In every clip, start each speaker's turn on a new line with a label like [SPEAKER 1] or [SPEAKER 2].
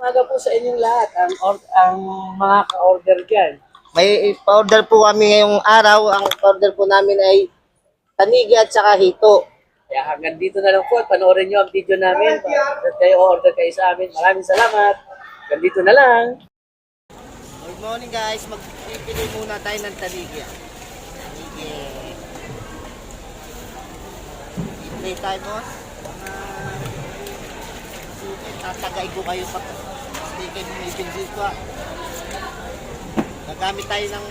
[SPEAKER 1] umaga po sa inyong lahat, ang mga ka-order dyan.
[SPEAKER 2] May pa-order po kami ngayong araw. Ang pa-order po namin ay tanigi at saka hito.
[SPEAKER 1] Kaya hanggang dito na lang po at panoorin nyo ang video namin. At kayo order kayo sa amin. Maraming salamat. Hanggang dito na lang.
[SPEAKER 2] Good morning guys. Magpipili muna tayo ng tanigi. Tanigi. I-play tayo boss. Tatagay ko kayo pa. Stikin mo i-pinsil ko. Gagamit tayo ng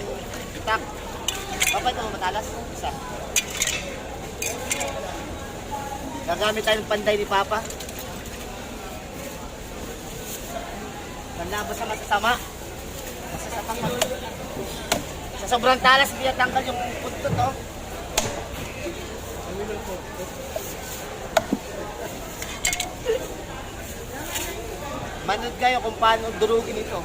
[SPEAKER 2] itak. Bakit naman matalas? Isa. Gagamit tayo ng panday ni Papa. Panlabas sa masasama. Masasapang sa sobrang talas, hindi natanggal yung puntot, oh. Manood kayo kung paano durugin ito.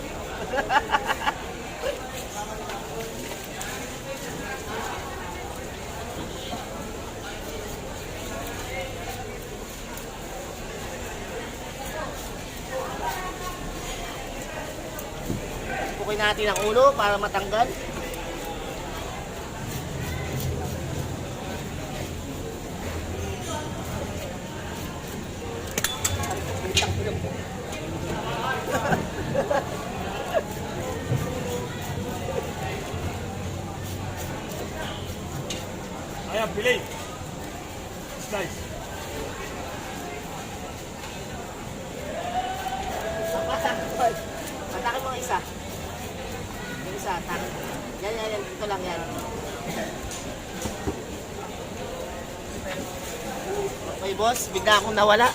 [SPEAKER 2] Pukuin natin ang ulo para matanggal.
[SPEAKER 3] Ayan, pili. Slice.
[SPEAKER 2] Atakin mo ang isa. Yung isa, atakin. Yan. Dito lang yan. Okay, boss. Bigla akong nawala.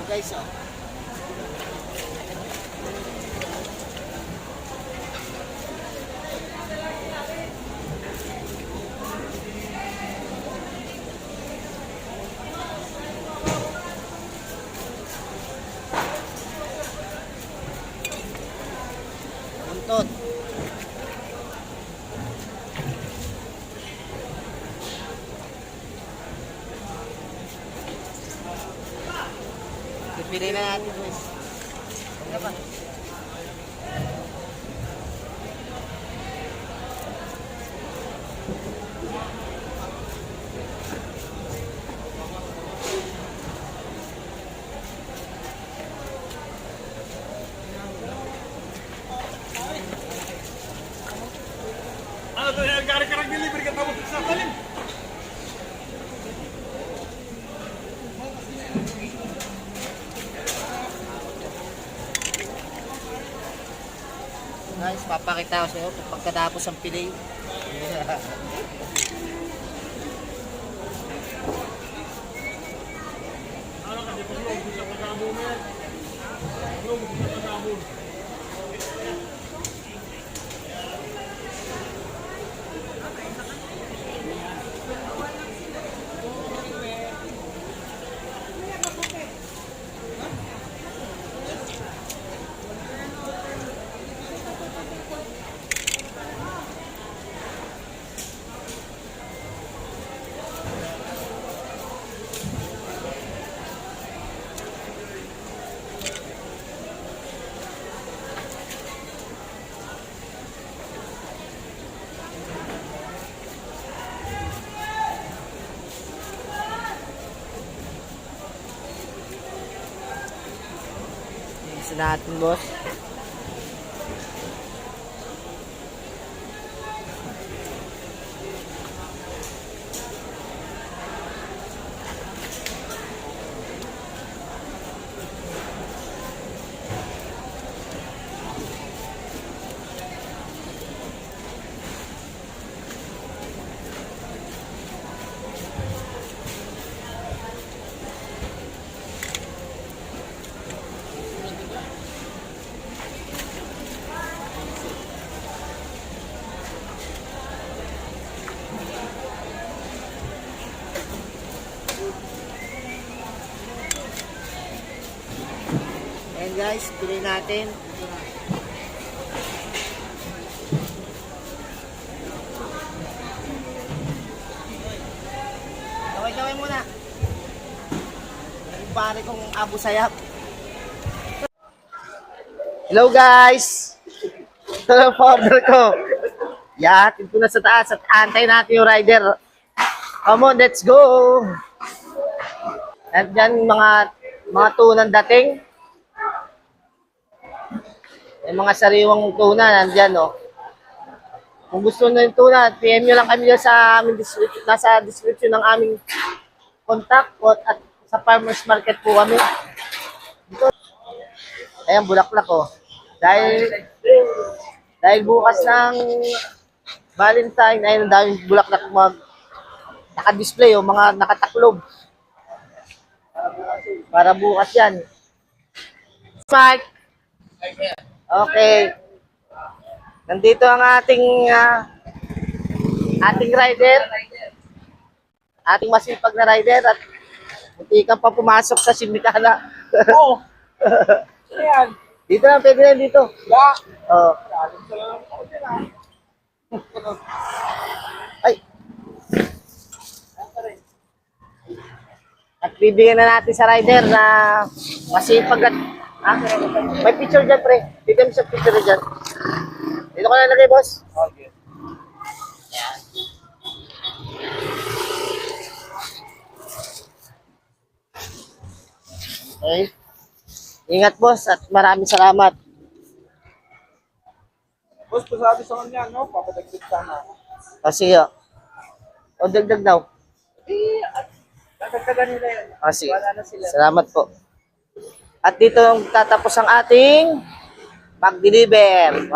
[SPEAKER 2] Guys, oh. Buntot. Pipili na natin, guys. Ano ba?
[SPEAKER 3] Ano to yung karang delivery ka tapos sa talim?
[SPEAKER 2] Guys, papakita ko sa iyo kung pagkatapos ang pili.
[SPEAKER 3] Ano ka, di pa mo, gusto ka kamo mo yan. Ano, gusto ka kamo.
[SPEAKER 2] Isa natin, boss. guys, pili natin. Kaway-kaway muna. Yung pare kong Abu Sayyaf. Hello guys! Ito lang order ko. Yatin ko na sa taas at antay natin yung rider. Come on, let's go! At dyan mga tunang dating. Yung mga sariwang tuna, nandyan, oh. Kung gusto nyo yung tuna, PM nyo lang kami dyan sa aming nasa description ng aming contact at sa farmers market po kami. Dito. Ayan, bulaklak, oh. Dahil bukas ng Valentine, ayun, ang daming bulaklak naka-display, oh, mga nakataklob. Para bukas yan. Smart. Okay. Nandito ang ating rider. Ating masipag na rider at hindi ka pa pumasok sa Simikana.
[SPEAKER 1] Oo. Ayan.
[SPEAKER 2] Dito lang, pwede lang dito.
[SPEAKER 1] Ya.
[SPEAKER 2] Oh. Ay. At bibigyan na natin sa rider na masipag at may picture dyan, pre. Bigyan mo sa picture dyan. Dito ka na lagay, boss.
[SPEAKER 1] Okay.
[SPEAKER 2] Okay. Ingat, boss, at maraming salamat.
[SPEAKER 3] Boss, pasabi sa kanya, no? Papadagdag sana.
[SPEAKER 2] O, sige. O, dagdag daw.
[SPEAKER 1] Tatagtagan nila yun.
[SPEAKER 2] O, sige.
[SPEAKER 1] Wala na sila.
[SPEAKER 2] Salamat po. At dito tatapos ang ating pag-deliver.